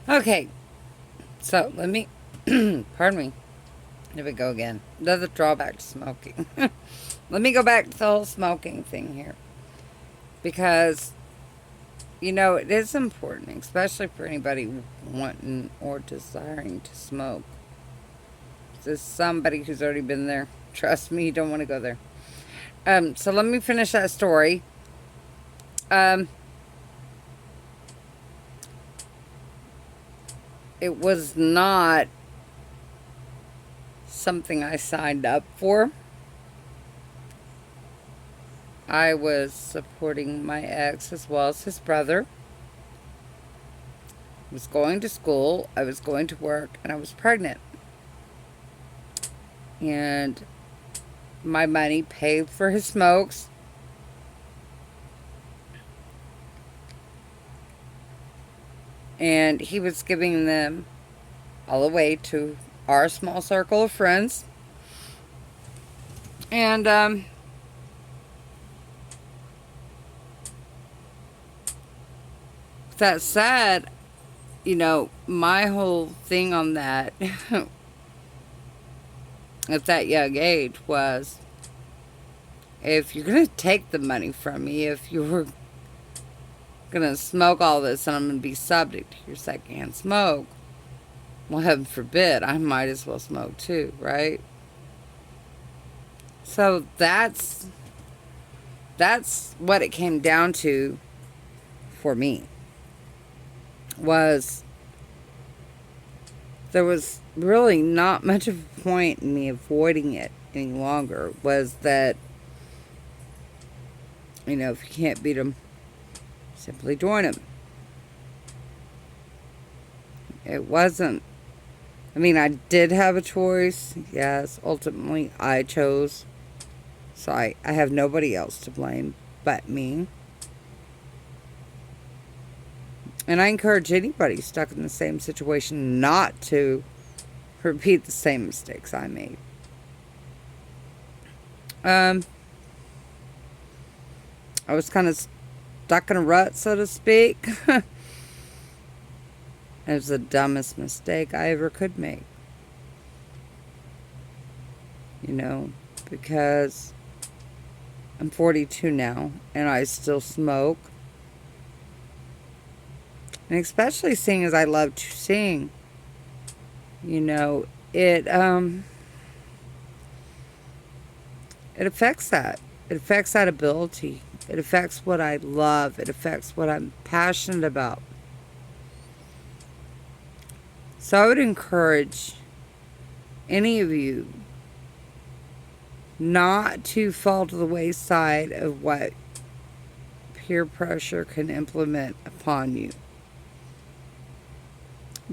Okay, so let me, pardon me. Here we go again. Another drawback to smoking. Let me go back to the whole smoking thing here. Because, it is important, especially for anybody wanting or desiring to smoke. This is somebody who's already been there. Trust me, you don't want to go there. So let me finish that story. Um, it was not something I signed up for. I was supporting my ex as well as his brother. I was going to school, I was going to work, and I was pregnant. And my money paid for his smokes. And he was giving them all away to our small circle of friends. And that said, my whole thing on that at that young age was, if you're going to take the money from me, if you're going to smoke all this and I'm going to be subject to your secondhand smoke, well, heaven forbid, I might as well smoke too, right? So that's what it came down to for me. Was there was really not much of a point in me avoiding it any longer. Was that, if you can't beat them, simply join them. It wasn't, I did have a choice. Yes, ultimately I chose. So I have nobody else to blame but me. And I encourage anybody stuck in the same situation not to repeat the same mistakes I made. I was kind of stuck in a rut, so to speak. It was the dumbest mistake I ever could make. Because I'm 42 now and I still smoke. And especially seeing as I love to sing, it affects that. It affects that ability. It affects what I love. It affects what I'm passionate about. So I would encourage any of you not to fall to the wayside of what peer pressure can implement upon you.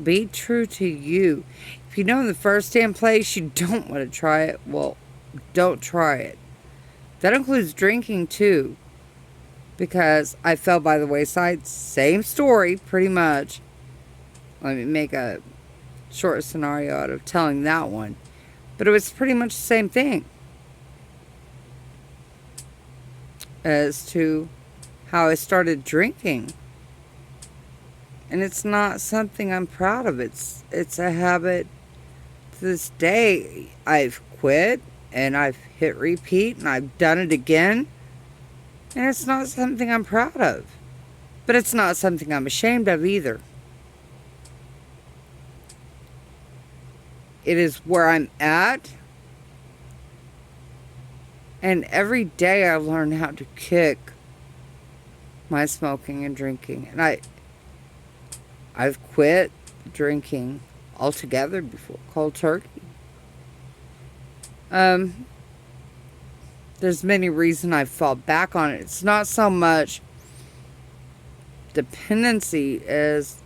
Be true to you. If you know in the first damn place you don't want to try it, well, don't try it. That includes drinking too. Because I fell by the wayside. Same story, pretty much. Let me make a short scenario out of telling that one. But it was pretty much the same thing as to how I started drinking. And it's not something I'm proud of. It's a habit. To this day, I've quit and I've hit repeat and I've done it again. And it's not something I'm proud of. But it's not something I'm ashamed of either. It is where I'm at. And every day I learn how to kick my smoking and drinking. And I've quit drinking altogether before, cold turkey. There's many reasons I fall back on it. It's not so much dependency as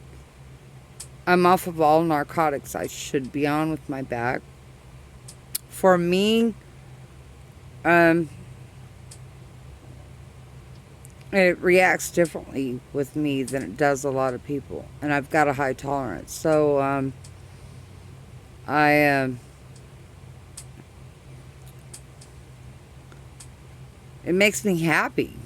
I'm off of all narcotics I should be on with my back. For me, it reacts differently with me than it does a lot of people. And I've got a high tolerance. So, it makes me happy.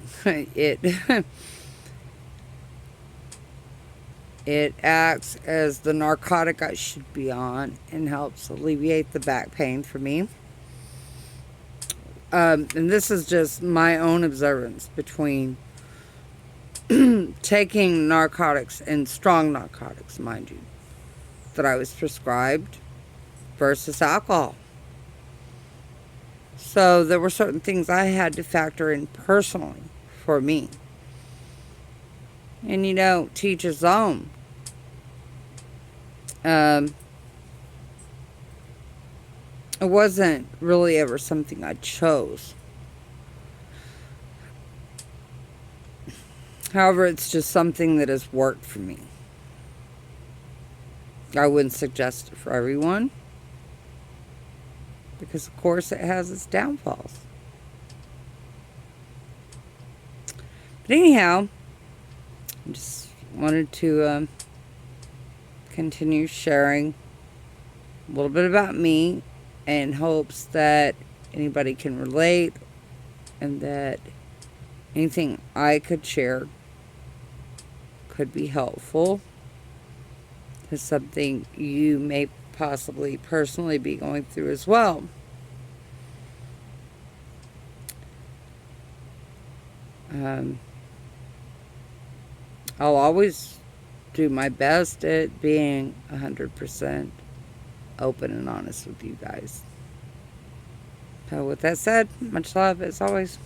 It acts as the narcotic I should be on and helps alleviate the back pain for me. And this is just my own observance between taking narcotics, and strong narcotics, mind you, that I was prescribed versus alcohol. So there were certain things I had to factor in personally for me. And to each his own. It wasn't really ever something I chose. However, it's just something that has worked for me. I wouldn't suggest it for everyone, because of course it has its downfalls. But anyhow, I just wanted to continue sharing a little bit about me in hopes that anybody can relate, and that anything I could share could be helpful to something you may possibly personally be going through as well. I'll always do my best at being 100% open and honest with you guys. So with that said, much love as always.